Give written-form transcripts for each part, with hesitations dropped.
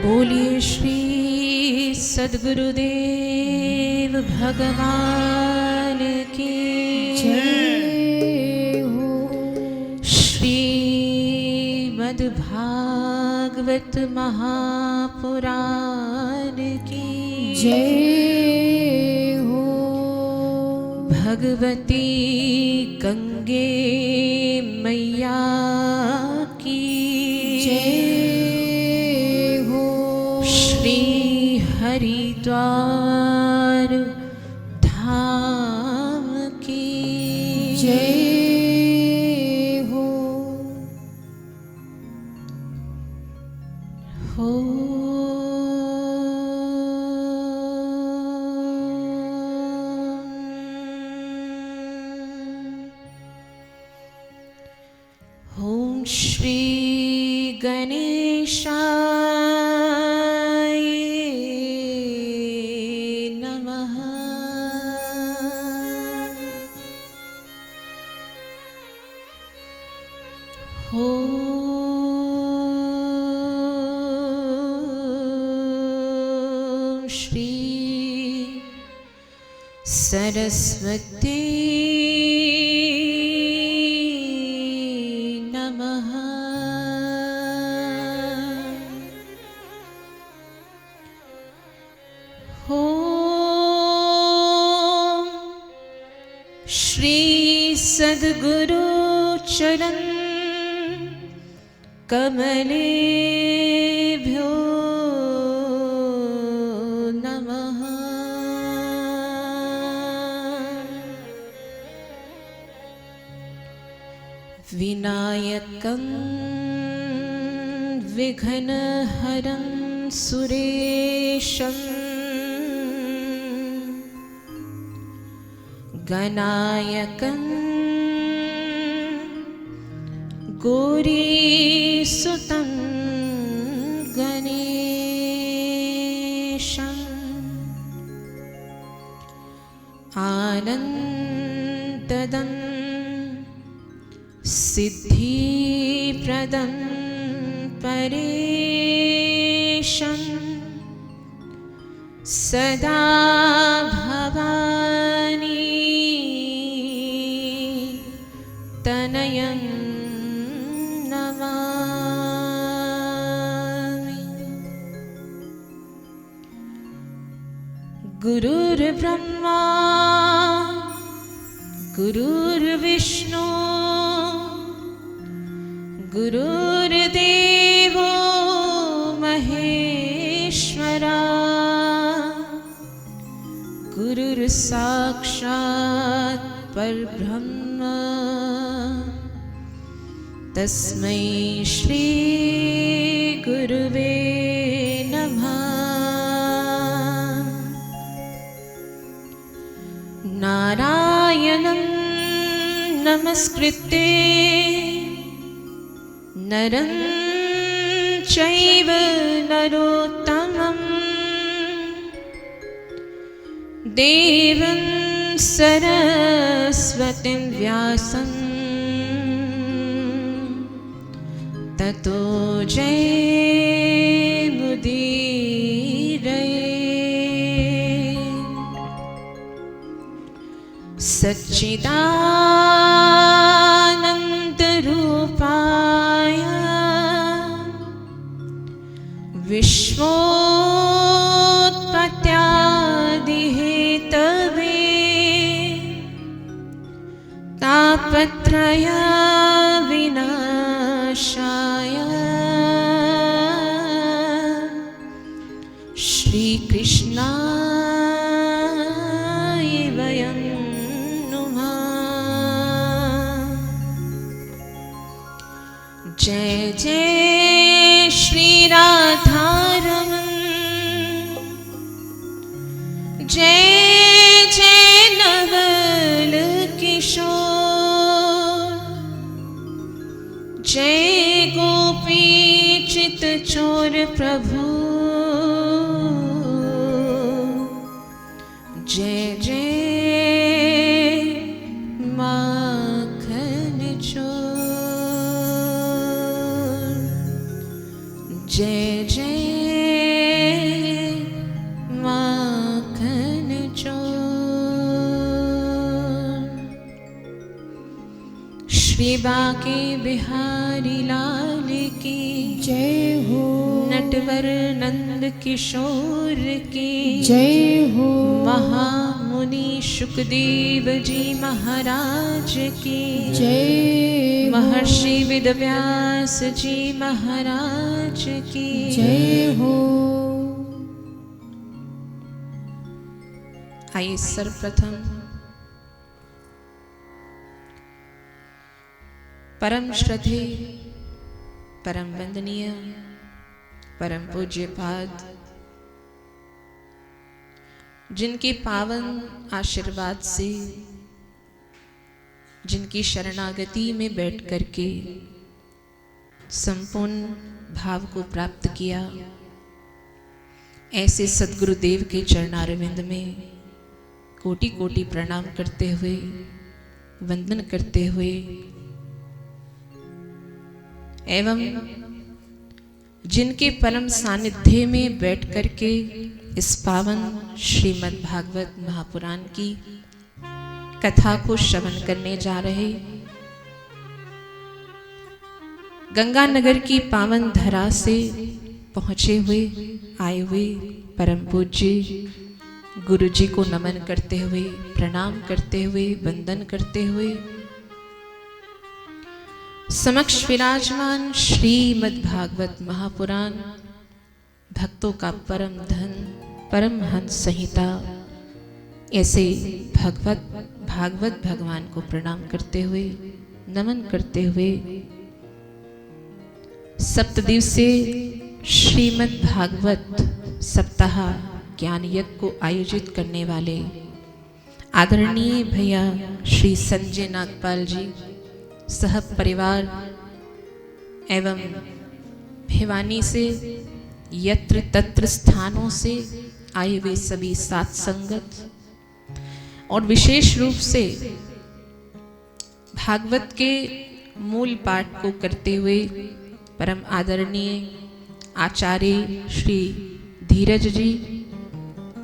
बोलिए श्री सद्गुरुदेव भगवान की जय हो। श्रीमद्भागवत महापुराण की जय हो। भगवती गंगे मैया की जय हो। श्री हरिद्वार धाम की जय हो। हो। ओम श्री गणेशाय नमः। ओम श्री सरस्वती नमः। ओम श्री सद्गुरु चरण कमलेभ्यो नमः। विनायकं विघ्नहरं सुरेशं गणायकं गौरीसुतं गणेशम् आनन्ददं सिद्धिप्रदं परेशं सदा भवानी तनयं नमामि। गुरुर्ब्रह्मा गुरुर्विष्णु गुरुर्देवो महेश्वरा गुरुर्साक्षात् परब्रह्म तस्मै श्री गुरुवे नमः। नारायणं नमस्कृत्य नरं चैव नरोत्तमं देवं सरस्वतीं व्यासं ततो जयमुदीरये। सच्चिदानन्दरूपाय विश्वोत्पत्त्यादिहेतवे तापत्रय विनाशाय श्रीकृष्णाय वयं नुमः। जय जय श्री राधारमण जय जय नवल किशोर जय गोपी चित चोर प्रभु जय जय माखन चोर जय जय श्री बांके बिहारी लाल की जय हो। नटवर नंद किशोर की जय हो। महामुनि सुखदेव जी महाराज की जय हो। महर्षि वेदव्यास जी महाराज की जय हो। आइए सर्वप्रथम परम श्रद्धे परम वंदनीय परम पूज्य पाद जिनके पावन आशीर्वाद से, जिनकी शरणागति में बैठ करके संपूर्ण भाव को प्राप्त किया, ऐसे सद्गुरुदेव के चरणारविंद में कोटि कोटि प्रणाम करते हुए, वंदन करते हुए एवं जिनके परम सानिध्य में बैठ करके इस पावन श्रीमद् भागवत महापुराण की कथा को श्रवण करने जा रहे गंगानगर की पावन धरा से पहुंचे हुए आए हुए परम पूज्य गुरु जी को नमन करते हुए, प्रणाम करते हुए, वंदन करते हुए समक्ष विराजमान श्रीमद् भागवत महापुराण भक्तों का परम धन, परमहंस संहिता, ऐसे भागवत भगवान को प्रणाम करते हुए, नमन करते हुए सप्तदिवसीय श्रीमद् भागवत सप्ताह ज्ञान यज्ञ को आयोजित करने वाले आदरणीय भैया श्री संजय नागपाल जी सह परिवार एवं भिवानी से यत्र तत्र स्थानों से आए हुए सभी साथ संगत और विशेष रूप से भागवत के मूल पाठ को करते हुए परम आदरणीय आचार्य श्री धीरज जी,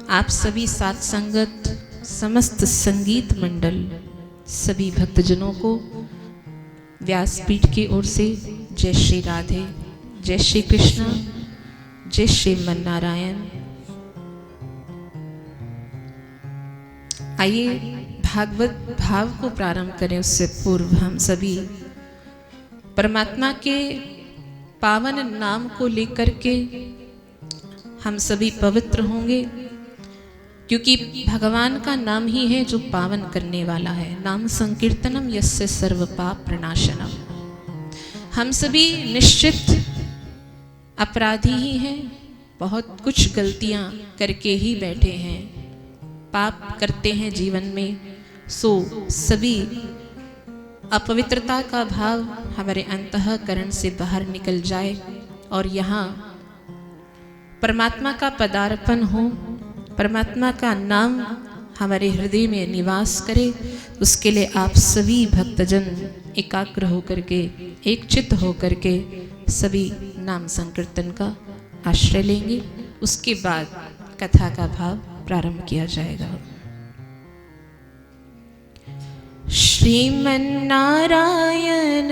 आप सभी साथ संगत, समस्त संगीत मंडल, सभी भक्तजनों को व्यासपीठ की ओर से जय श्री राधे, जय श्री कृष्ण, जय श्री मन्नारायण। आइए भागवत भाव को प्रारंभ करें उससे पूर्व हम सभी परमात्मा के पावन नाम को लेकर के हम सभी पवित्र होंगे, क्योंकि भगवान का नाम ही है जो पावन करने वाला है। नाम संकीर्तनम यस्य सर्व पाप प्रणाशनम। हम सभी निश्चित अपराधी ही हैं, बहुत कुछ गलतियां करके ही बैठे हैं, पाप करते हैं जीवन में। सो सभी अपवित्रता का भाव हमारे अंतःकरण से बाहर निकल जाए और यहाँ परमात्मा का पदार्पण हो, परमात्मा का नाम हमारे हृदय में निवास करे। उसके लिए आप सभी भक्तजन एकाग्र होकर के, एक चित्त होकर के सभी नाम संकीर्तन का आश्रय लेंगे। उसके बाद कथा का भाव प्रारंभ किया जाएगा। श्रीमन नारायण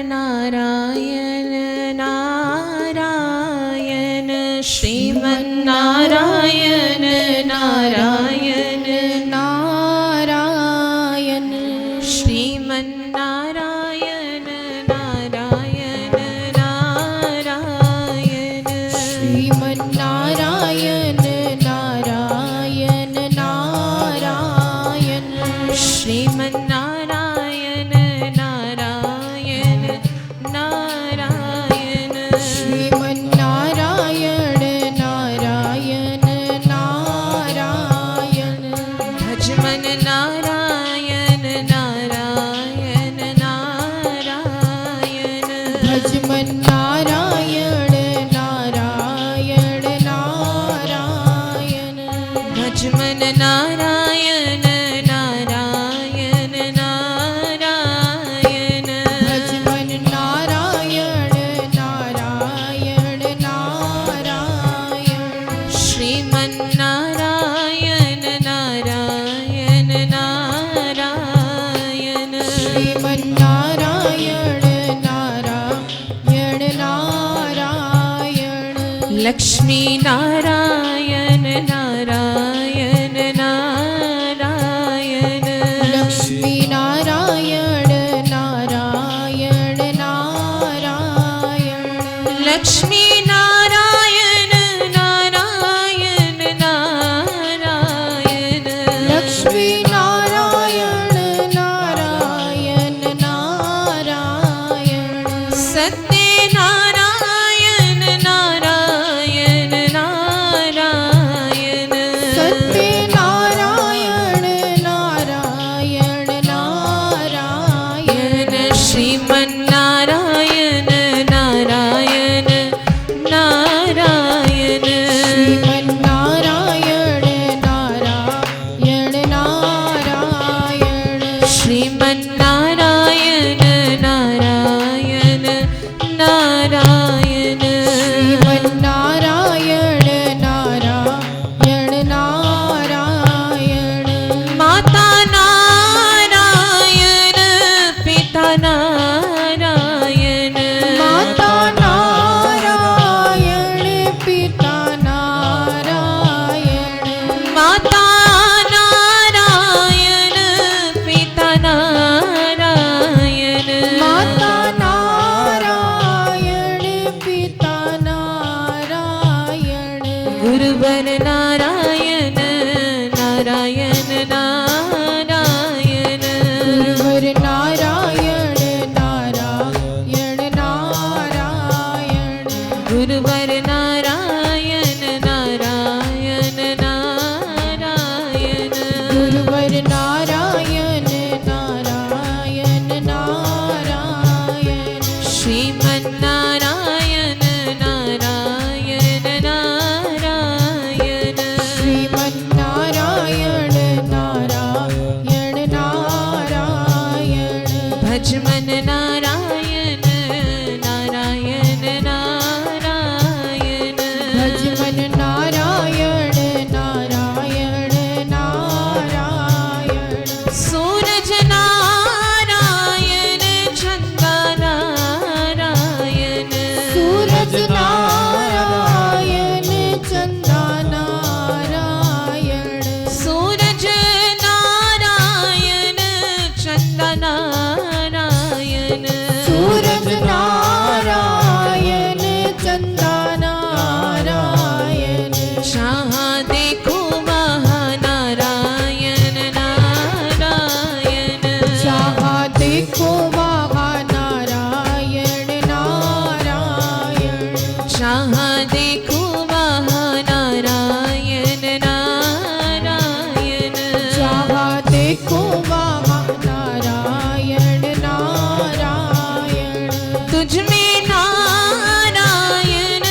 नारायण नारायण, श्रीमन नारायण नारायण नारायण, श्रीमन नारायण नारायण नारायण, श्रीमन नारायण नारायण नारायण, श्रीमन नारायण नारायण नारायण, श्रीमन नारायण नारायण नारायण, भजमन नारायण नारायण नारायण, भजमन नारायण नारायण नारायण, भजमन नारायण नारायण नारायण, भजमन नारायण नारायण नारायण, श्रीमन नारायण नारायण नारायण, श्रीमन नारायण लक्ष्मी नारायण नारायण नारायण लक्ष्मी नारायण नारायण नारायण लक्ष्मी नारायण नारायण नारायण लक्ष्मी नारायण नारायण नारायण सत्य नारायण नारायण नारायण सत्य नारायण नारायण नारायण श्रीमन नारायण नारायण नारायण श्रीमन नारायण नारायण नारायण श्रीमन नारायण नारायण नारायण श्रीमन नारायण नारायण नारायण माता नारायण पिता नारायण माता नारायण पिता नारायण माता नारायण पिता नारायण माता नारायण पिता नारायण गुरुवर नारायण नारायण नारायण गुरुवर नारायण नारायण नारायण गुरुवर नारायण नारायण नारायण गुरुवर नारायण नारायण नारायण श्रीमन नारायण नारायण नारायण श्रीमन नारायण नारायण नारायण भजमन नारायण नारायण नारायण भजमन नारायण नारायण नारायण सूरज नारायण चंदा नारायण सूरज नारायण चंदा नारायण सूरज नारायण चंदा नारायण सूरज नारायण चंदा नारायण जहाँ देखो वहाँ नारायण नारायण जहाँ देखो वहाँ नारायण नारायण जहाँ देखो वहाँ नारायण नारायण जहाँ देखो वहाँ नारायण नारायण तुझ में नारायण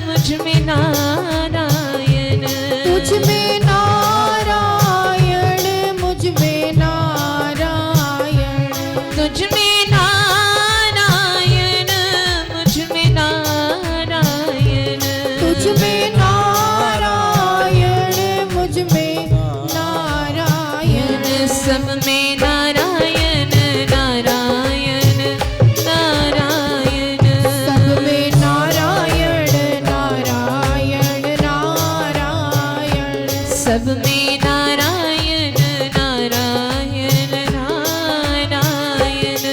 मुझ में नारायण तुझ में नारायण मुझ में नारायण तुझ में नारायण मुझ में नारायण तुझ में नारायण मुझ में नारायण सब में नारायण नारायण नारायण सब में नारायण नारायण नारायण सब में नारायण नारायण नारायण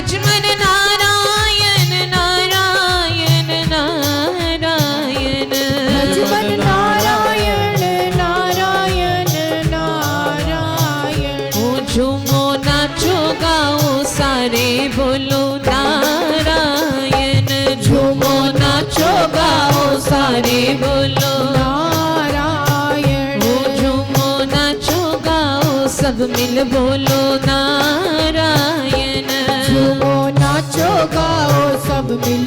भजमन नारायण नारायण नारायण भजमन नारायण नारायण नारायण। ओ झूमो नाचो गाओ सारे बोलो नारायण झूमो नाचो गाओ सारे बोलो नारायण। ओ झूमो नाचो गाओ सब मिल बोलो नारायण झूमो नाचो गाओ सब मिल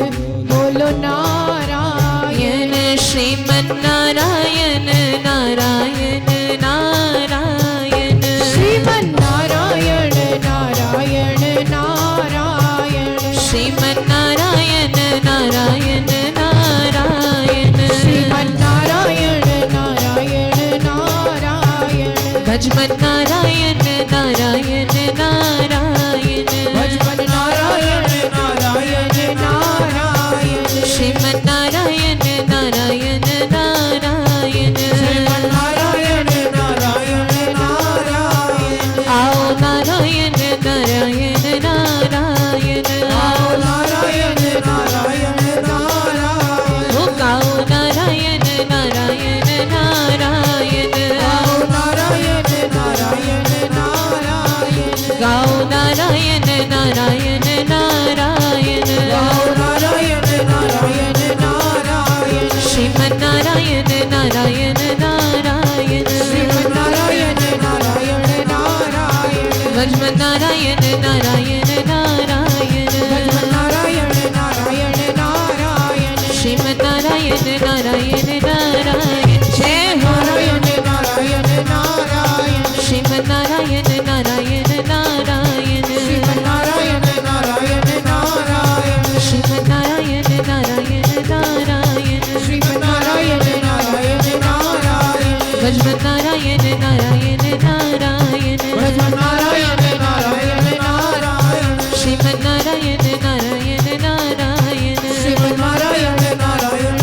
बोलो नारायण। श्रीमन नारायण नारायण नारायण श्रीमन नारायण नारायण नारायण। श्रीमन नारायण नारायण नारायण श्रीमन नारायण नारायण नारायण। भजमन नारायण नारायण नारायण भजमन नारायण नारायण नारायण। श्रीमन नारायण नारायण नारायण श्रीमन नारायण नारायण नारायण। आओ नारायण नारायण नारायण आओ नारायण नारायण नारायण। ओ गाओ नारायण नारायण नारायण आओ नारायण नारायण नारायण। गाओ नारायण नारायण नारायण आओ नारायण नारायण नारायण। श्रीमन नारायण नारायण नारायण श्रीमन नारायण नारायण नारायण। भजमन नारायण नारायण नारायण भजमन नारायण नारायण नारायण। श्रीमन नारायण नारायण नारायण जय हो नारायण नारायण नारायण। श्रीमन नारायण नारायण नारायण श्रीमन नारायण नारायण नारायण। श्रीमन नारायण नारायण नारायण श्रीमन नारायण नारायण नारायण। भजमन नारायण नारायण नारायण भजमन नारायण नारायण नारायण। श्रीमन नारायण नारायण नारायण श्रीमन नारायण नारायण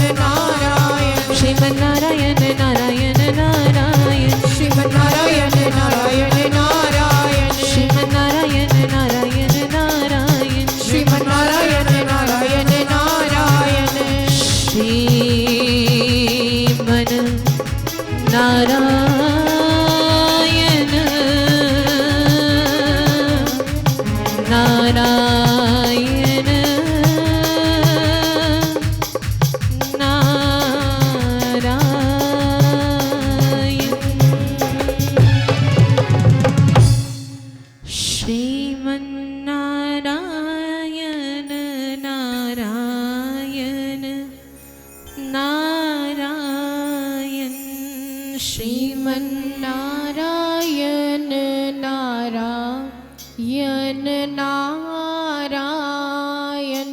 नारायण। श्रीमन नारायण नारायण नारायण श्रीमन नारायण नारायण नारायण। श्रीमन नारायण नारायण नारायण श्रीमन नारायण नारायण नारायण। श्रीमन नारायण नारायण नारायण श्रीमन नारायण नारायण नारायण श्रीमन नारायण नारायण नारायण।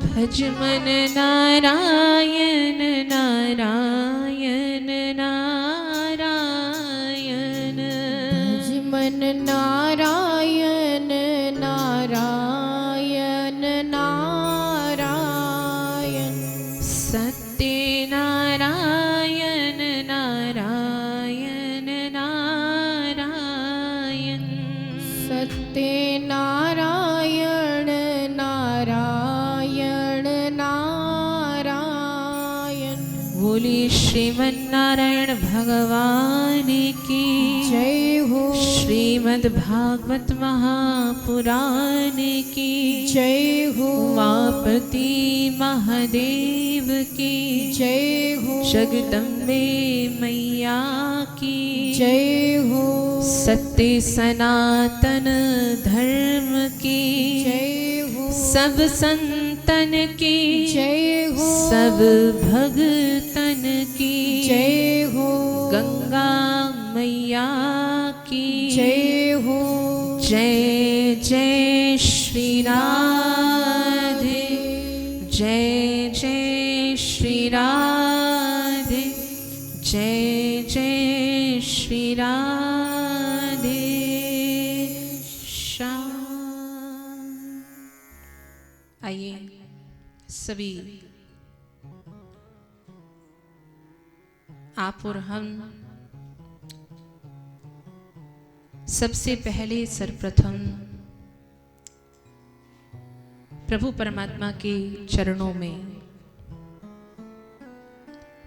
भजमन नारायण नारायण नारायण भजमन नारायण नारायण नारायण। सत्यनारायण नारायण नारायण सत्यनारायण नारायण नारायण। बोली श्रीमन नारायण भगवान की जय हो। श्रीमद् भागवत महापुराण की जय हो। उमापति महादेव की जय हो। जगदम्बे मैया की जय हो। सत्य सनातन धर्म की जय हो। सब संतन की जय हो। सब भगतन की जय हो। गंगा मैया की जय हो। जय जय श्री राधे जय जय श्री राधे जय जय श्री राधे श्याम। आइए सभी आप और हम सबसे पहले सर्वप्रथम प्रभु परमात्मा के चरणों में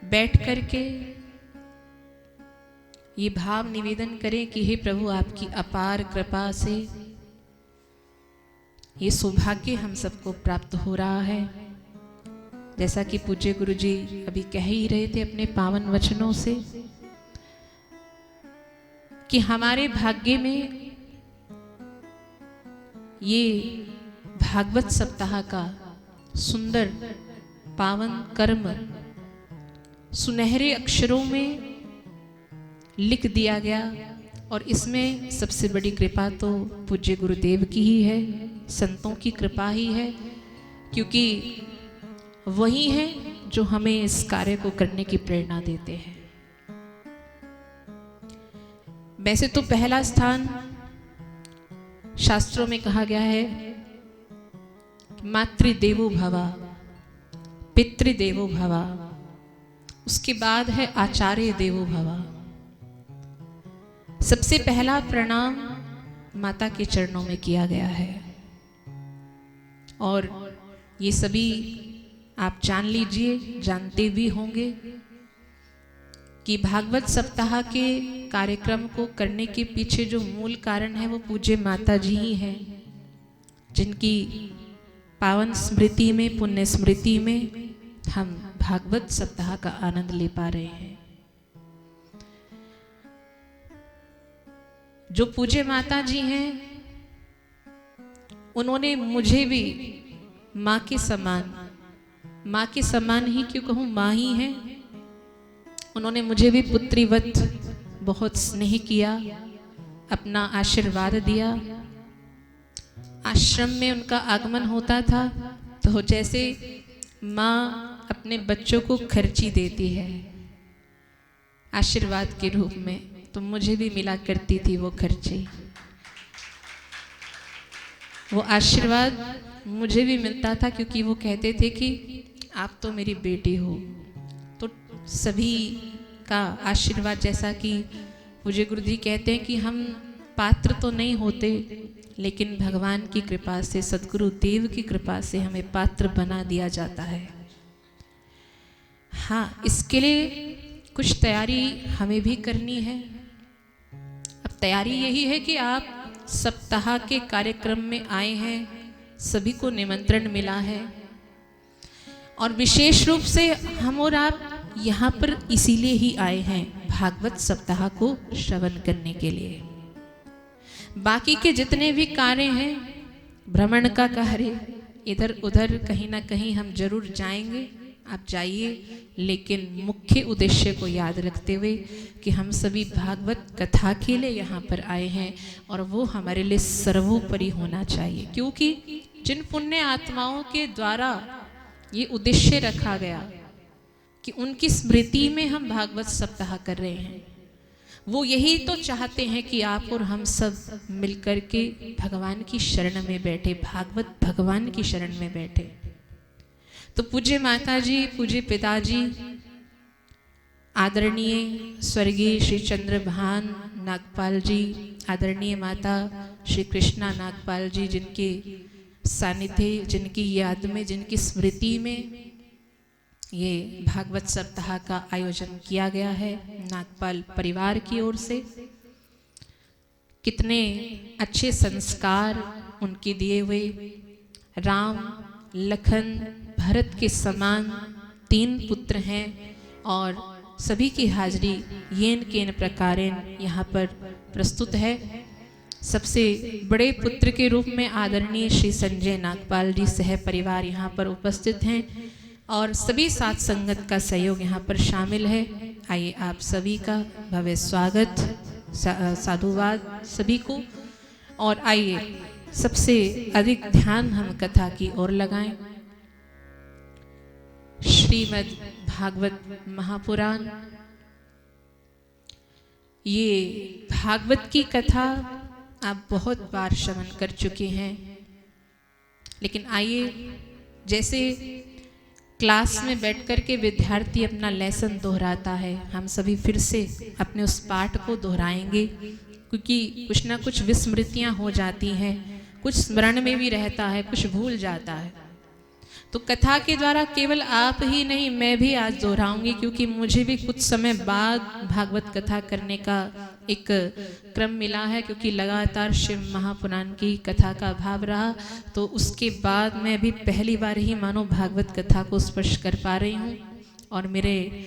बैठ करके ये भाव निवेदन करें कि हे प्रभु, आपकी अपार कृपा से ये सौभाग्य हम सबको प्राप्त हो रहा है। जैसा कि पूज्य गुरु जी अभी कह ही रहे थे अपने पावन वचनों से कि हमारे भाग्य में ये भागवत सप्ताह का सुंदर पावन कर्म सुनहरे अक्षरों में लिख दिया गया, और इसमें सबसे बड़ी कृपा तो पूज्य गुरुदेव की ही है, संतों की कृपा ही है, क्योंकि वही है जो हमें इस कार्य को करने की प्रेरणा देते हैं। वैसे तो पहला स्थान शास्त्रों में कहा गया है मातृदेवो भव, पितृदेवो भव, उसके बाद है आचार्य देवो भव। सबसे पहला प्रणाम माता के चरणों में किया गया है, और ये सभी आप जान लीजिए, जानते भी होंगे कि भागवत सप्ताह के कार्यक्रम को करने के पीछे जो मूल कारण है वो पूज्य माता जी ही हैं, जिनकी पावन स्मृति में, पुण्य स्मृति में हम भागवत सप्ताह का आनंद ले पा रहे हैं। जो पूज्य माता जी हैं, उन्होंने मुझे भी माँ के समान ही क्यों कहूँ, माँ ही हैं। उन्होंने मुझे भी पुत्रीवत बहुत स्नेह किया, अपना आशीर्वाद दिया। आश्रम में उनका आगमन होता था तो जैसे माँ अपने बच्चों को खर्ची देती है आशीर्वाद के रूप में, तो मुझे भी मिला करती थी वो खर्ची। वो आशीर्वाद मुझे भी मिलता था, क्योंकि वो कहते थे कि आप तो मेरी बेटी हो। तो सभी का आशीर्वाद, जैसा कि पूज्य गुरु जी कहते हैं कि हम पात्र तो नहीं होते, लेकिन भगवान की कृपा से, सद्गुरु देव की कृपा से हमें पात्र बना दिया जाता है। हाँ, इसके लिए कुछ तैयारी हमें भी करनी है। अब तैयारी यही है कि आप सप्ताह के कार्यक्रम में आए हैं, सभी को निमंत्रण मिला है, और विशेष रूप से हम और आप यहाँ पर इसीलिए ही आए हैं, भागवत सप्ताह को श्रवण करने के लिए। बाकी के जितने भी कार्य हैं, भ्रमण का कार्य, इधर उधर कहीं ना कहीं हम जरूर जाएंगे, आप जाइए, लेकिन मुख्य उद्देश्य को याद रखते हुए कि हम सभी भागवत कथा के लिए यहाँ पर आए हैं, और वो हमारे लिए सर्वोपरि होना चाहिए, क्योंकि जिन पुण्य आत्माओं के द्वारा ये उद्देश्य रखा गया कि उनकी स्मृति में हम भागवत सप्ताह कर रहे हैं, वो यही तो चाहते हैं कि आप और हम सब मिलकर के भगवान की शरण में बैठे, भागवत भगवान की शरण में बैठे। तो पूज्य माता जी, पूज्य पिताजी, आदरणीय स्वर्गीय श्री चंद्रभान नागपाल जी, आदरणीय माता श्री कृष्णा नागपाल जी, जिनके सानिध्य, जिनकी याद में, जिनकी स्मृति में ये भागवत सप्ताह का आयोजन किया गया है नागपाल परिवार की ओर से। कितने अच्छे संस्कार उनके दिए हुए, राम लखन भरत के समान 3 पुत्र हैं, और सभी की हाजिरी येन केन प्रकारेण यहाँ पर प्रस्तुत है। सबसे बड़े पुत्र के रूप में आदरणीय श्री संजय नागपाल जी सह परिवार यहाँ पर उपस्थित हैं, और सभी साथ संगत का सहयोग यहाँ पर शामिल है। आइए आप सभी का भव्य स्वागत, साधुवाद सभी को, और आइए सबसे अधिक ध्यान हम कथा की ओर लगाएं। श्रीमद् भागवत महापुराण, ये भागवत की कथा आप बहुत बार श्रवण कर चुके हैं, लेकिन आइए, जैसे क्लास में बैठ कर के विद्यार्थी अपना लेसन दोहराता है, हम सभी फिर से अपने उस पाठ को दोहराएंगे, क्योंकि कुछ ना कुछ विस्मृतियां हो जाती हैं, कुछ स्मरण में भी रहता है, कुछ भूल जाता है। तो कथा के द्वारा केवल आप ही नहीं, मैं भी आज दोहराऊंगी, क्योंकि मुझे भी कुछ समय बाद भागवत कथा करने का एक क्रम मिला है, क्योंकि लगातार शिव महापुराण की कथा का भाव रहा। तो उसके बाद मैं भी पहली बार ही मानो भागवत कथा को स्पर्श कर पा रही हूँ। और मेरे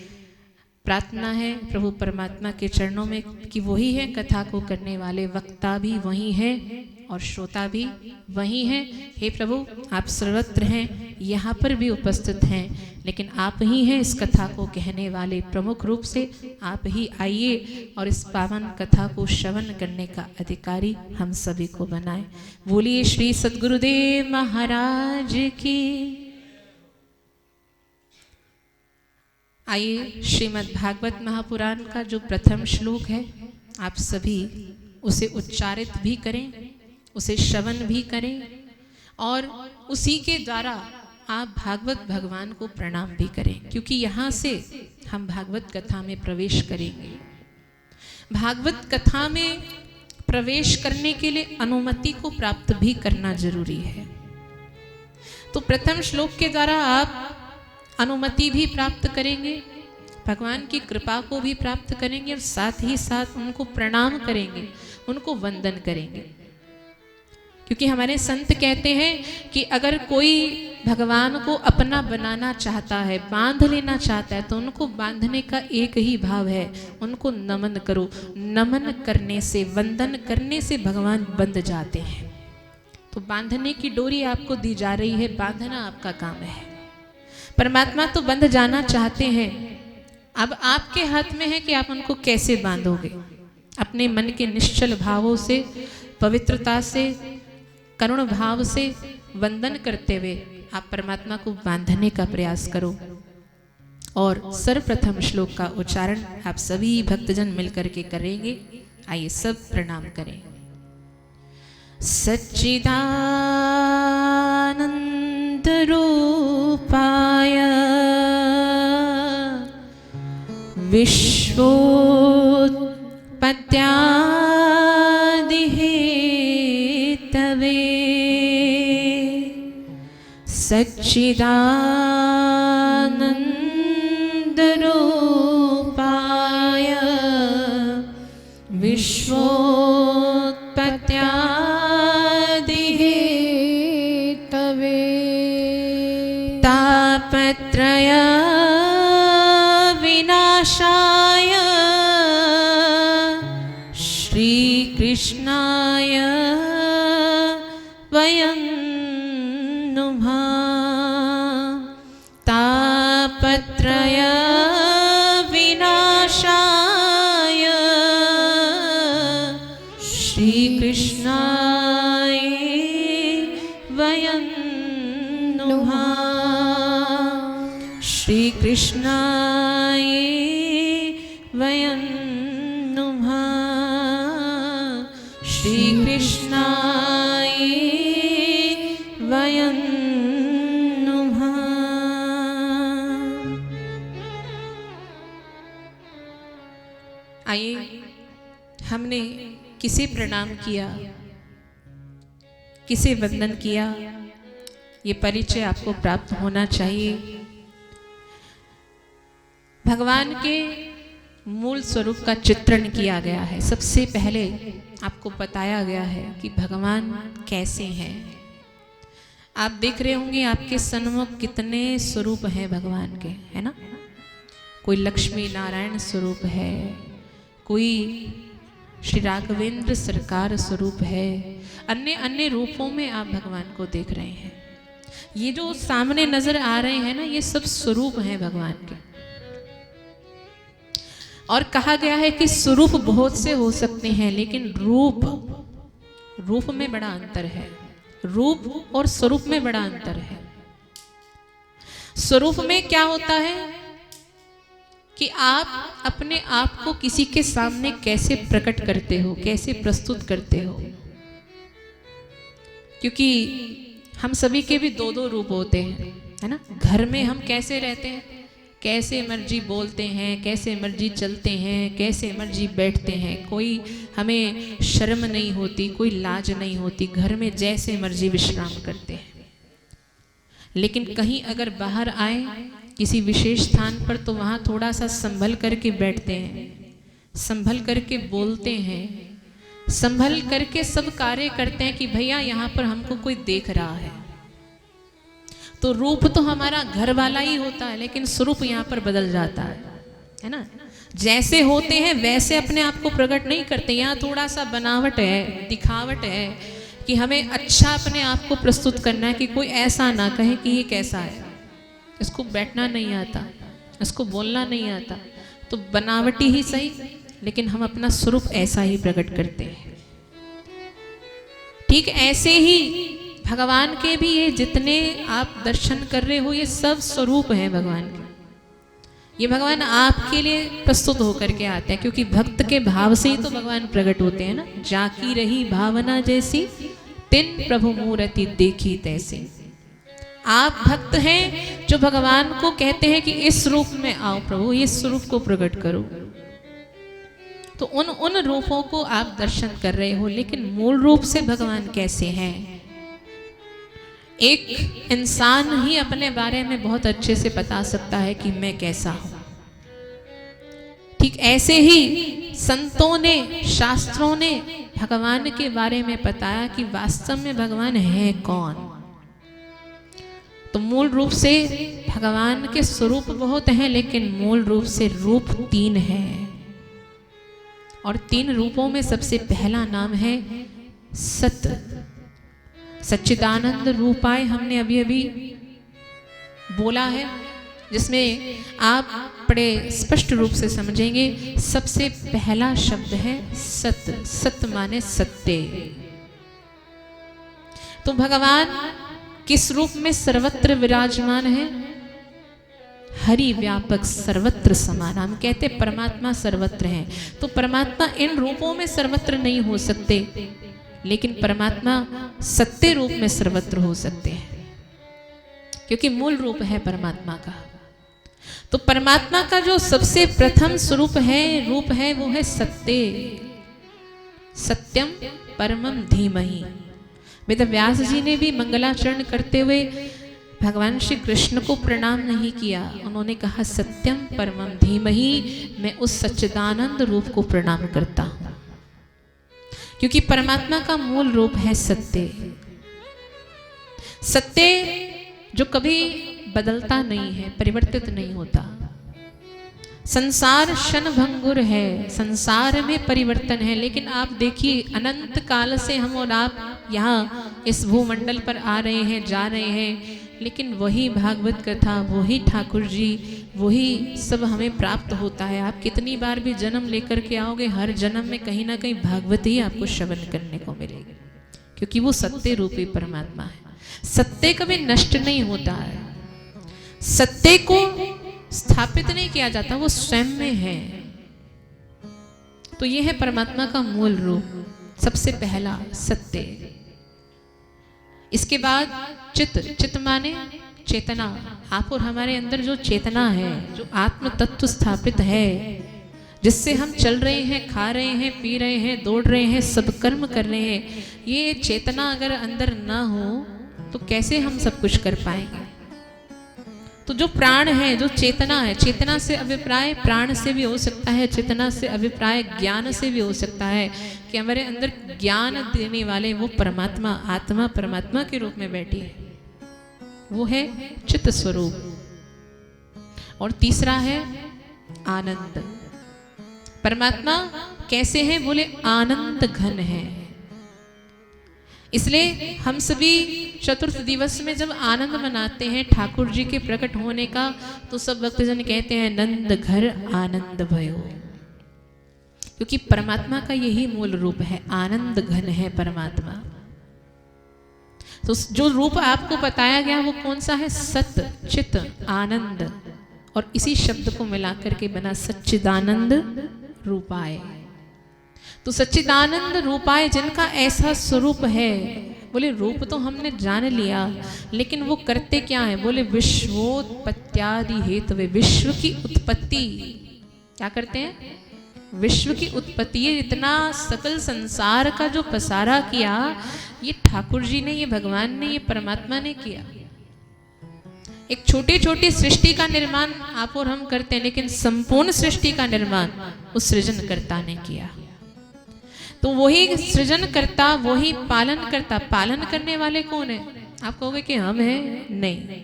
प्रार्थना है प्रभु परमात्मा के चरणों में कि वही है कथा को करने वाले, वक्ता भी वही है और श्रोता भी वही है। हे प्रभु, आप सर्वत्र हैं, यहाँ पर भी उपस्थित हैं, लेकिन आप ही हैं इस कथा को कहने वाले। प्रमुख रूप से आप ही आइए और इस पावन कथा को श्रवण करने का अधिकारी हम सभी को बनाए। बोलिए श्री सद्गुरुदेव महाराज की। आइए श्रीमद् भागवत महापुराण का जो प्रथम श्लोक है, आप सभी उसे उच्चारित भी करें, उसे श्रवण भी करें, और उसी के द्वारा आप भागवत भगवान को प्रणाम भी करें, क्योंकि यहाँ से हम भागवत कथा में प्रवेश करेंगे। भागवत कथा में प्रवेश करने के लिए अनुमति को प्राप्त भी करना जरूरी है। तो प्रथम श्लोक के द्वारा आप अनुमति भी प्राप्त करेंगे, भगवान की कृपा को भी प्राप्त करेंगे, और साथ ही साथ उनको प्रणाम करेंगे, उनको वंदन करेंगे। क्योंकि हमारे संत कहते हैं कि अगर कोई भगवान को अपना बनाना चाहता है, बांध लेना चाहता है, तो उनको बांधने का एक ही भाव है, उनको नमन करो। नमन करने से, वंदन करने से भगवान बंध जाते हैं। तो बांधने की डोरी आपको दी जा रही है, बांधना आपका काम है। परमात्मा तो बंध जाना चाहते हैं, अब आपके हाथ में है कि आप उनको कैसे बांधोगे। अपने मन के निश्चल भावों से, पवित्रता से, करुण भाव से वंदन करते हुए आप परमात्मा को बांधने का प्रयास करो। और सर्वप्रथम श्लोक का उच्चारण आप सभी भक्तजन मिलकर के करेंगे। आइए सब प्रणाम करें। सच्चिदानंद रूपाय विश्वोत्पत्त्यादिहेतवे सच्चिदानंद रूपाय विश्वोत्पत्त्यादिहेतवे तापत्रय विनाशाय श्री कृष्णाय वयं नुमः। तापत्रय विनाशाय श्री कृष्णाय वयं नुमः। श्री कृष्णाय वयं नुमः। श्री कृष्णाय वयं नुमः। आइए, हमने किसे प्रणाम किया, किसे वंदन किया, ये परिचय आपको प्राप्त होना चाहिए। भगवान के मूल स्वरूप का चित्रण किया गया है। सबसे पहले आपको बताया गया है कि भगवान कैसे हैं। आप देख रहे होंगे आपके सन्मुख कितने स्वरूप हैं भगवान के, है ना। कोई लक्ष्मी नारायण स्वरूप है, कोई श्री राघवेंद्र सरकार स्वरूप है, अन्य अन्य रूपों में आप भगवान को देख रहे हैं। ये जो सामने नजर आ रहे हैं ना, ये सब स्वरूप हैं भगवान के। और कहा गया है कि स्वरूप बहुत से हो सकते हैं, लेकिन रूप में बड़ा अंतर है। रूप और स्वरूप में बड़ा अंतर है। स्वरूप में क्या होता है कि आप अपने आप को किसी के सामने कैसे प्रकट करते हो, कैसे प्रस्तुत करते हो। क्योंकि हम सभी के भी दो दो रूप होते हैं, है ना। घर में हम कैसे रहते हैं, कैसे मर्जी बोलते हैं, कैसे मर्जी चलते हैं, कैसे मर्जी बैठते हैं, कोई हमें शर्म नहीं होती, कोई लाज नहीं होती, घर में जैसे मर्जी विश्राम करते हैं। लेकिन कहीं अगर बाहर आए किसी विशेष स्थान पर तो वहाँ थोड़ा सा संभल करके बैठते हैं, संभल करके बोलते हैं, संभल करके सब कार्य करते हैं कि भैया यहाँ पर हमको कोई देख रहा है। तो रूप तो हमारा घर वाला ही होता है, लेकिन स्वरूप यहाँ पर बदल जाता है ना। जैसे होते हैं वैसे अपने आप को प्रकट नहीं करते। यहाँ थोड़ा सा बनावट है, दिखावट है कि हमें अच्छा अपने आप को प्रस्तुत करना है कि कोई ऐसा ना कहे कि ये कैसा है, इसको बैठना नहीं आता, इसको बोलना नहीं आता। तो बनावटी ही सही, लेकिन हम अपना स्वरूप ऐसा ही प्रकट करते हैं। ठीक ऐसे ही भगवान के भी ये जितने आप दर्शन कर रहे हो, ये सब स्वरूप हैं भगवान के। ये भगवान आपके लिए प्रस्तुत होकर के आते हैं, क्योंकि भक्त के भाव से ही तो भगवान प्रकट होते हैं ना। जाकी रही भावना जैसी, तिन प्रभु मूर्ति देखी तैसी। आप भक्त हैं जो भगवान को कहते हैं कि इस रूप में आओ प्रभु, इस रूप को प्रकट करो। तो उन रूपों को आप दर्शन कर रहे हो, लेकिन मूल रूप से भगवान कैसे हैं? एक इंसान ही अपने बारे में बहुत अच्छे से बता सकता है कि मैं कैसा हूं। ठीक ऐसे ही संतों ने, शास्त्रों ने भगवान के बारे में बताया कि वास्तव में भगवान है कौन। तो मूल रूप से भगवान के स्वरूप बहुत हैं, लेकिन मूल रूप से रूप 3 है। और 3 रूपों में सबसे पहला नाम है सत। सच्चिदानंद रूपाय हमने अभी अभी बोला है, जिसमें आप बड़े स्पष्ट रूप से समझेंगे। सबसे पहला शब्द है सत। सत माने सत्य। तो भगवान किस रूप में सर्वत्र विराजमान है? हरि व्यापक सर्वत्र समान। हम कहते परमात्मा सर्वत्र है, तो परमात्मा इन रूपों में सर्वत्र नहीं हो सकते, लेकिन परमात्मा सत्य रूप में सर्वत्र हो सकते हैं, क्योंकि मूल रूप है परमात्मा का। तो परमात्मा का जो सबसे प्रथम स्वरूप है, रूप है, वो है सत्य। सत्यम परमम धीमहि। वेद व्यास जी ने भी मंगलाचरण करते हुए भगवान श्री कृष्ण को प्रणाम नहीं किया, उन्होंने कहा सत्यम परमम धीमहि, मैं उस सच्चिदानंद रूप को प्रणाम करता हूं, क्योंकि परमात्मा का मूल रूप है सत्य। सत्य जो कभी बदलता नहीं है, परिवर्तित नहीं होता। संसार क्षणभंगुर है, संसार में परिवर्तन है, लेकिन आप देखिए अनंत काल से हम और आप यहाँ इस भूमंडल पर आ रहे हैं, जा रहे हैं, लेकिन वही भागवत कथा, वही ठाकुर जी, वही सब हमें प्राप्त होता है। आप कितनी बार भी जन्म लेकर के आओगे, हर जन्म में कहीं ना कहीं भागवत ही आपको श्रवण करने को मिलेगी, क्योंकि वो सत्य रूपी परमात्मा है। सत्य कभी नष्ट नहीं होता है, सत्य को स्थापित नहीं किया जाता, वो स्वयं में है। तो ये है परमात्मा का मूल रूप, सबसे पहला सत्य। इसके बाद चित। चित माने चेतना। आप और हमारे अंदर जो चेतना है, जो आत्म तत्व स्थापित है, जिससे हम चल रहे हैं, खा रहे हैं, पी रहे हैं, दौड़ रहे हैं, सब कर्म कर रहे हैं, ये चेतना अगर अंदर ना हो तो कैसे हम सब कुछ कर पाएंगे? तो जो प्राण है, जो चेतना है, चेतना से अभिप्राय प्राण से भी हो सकता है, चेतना से अभिप्राय ज्ञान से भी हो सकता है, कि हमारे अंदर ज्ञान देने वाले वो परमात्मा, आत्मा परमात्मा के रूप में बैठी है, वो है चित्त स्वरूप। और तीसरा है आनंद। परमात्मा कैसे हैं? बोले आनंद घन है। इसलिए हम सभी चतुर्थ दिवस में जब आनंद मनाते हैं ठाकुर जी के प्रकट होने का, तो सब भक्तजन कहते हैं नंद घर आनंद भयो, क्योंकि परमात्मा का यही मूल रूप है, आनंद घन है परमात्मा। तो जो रूप आपको बताया गया वो कौन सा है? सत, चित, आनंद, और इसी शब्द को मिलाकर के बना सच्चिदानंद रूपाय। तो सच्चिदानंद रूपाय जिनका ऐसा स्वरूप है, बोले रूप तो हमने जान लिया, लेकिन वो करते क्या है? बोले विश्वोत्पत्त्यादि हेतु, विश्व की उत्पत्ति क्या करते हैं? विश्व की उत्पत्ति। ये इतना सकल संसार का जो पसारा किया, ये ठाकुर जी ने, ये भगवान ने, ये परमात्मा ने किया। एक छोटी छोटी सृष्टि का निर्माण आप और हम करते हैं, लेकिन संपूर्ण सृष्टि का निर्माण उस सृजनकर्ता ने किया। तो वही सृजनकर्ता, वही पालन करता। पालन करने वाले कौन है? आप कहोगे कि हम हैं, नहीं।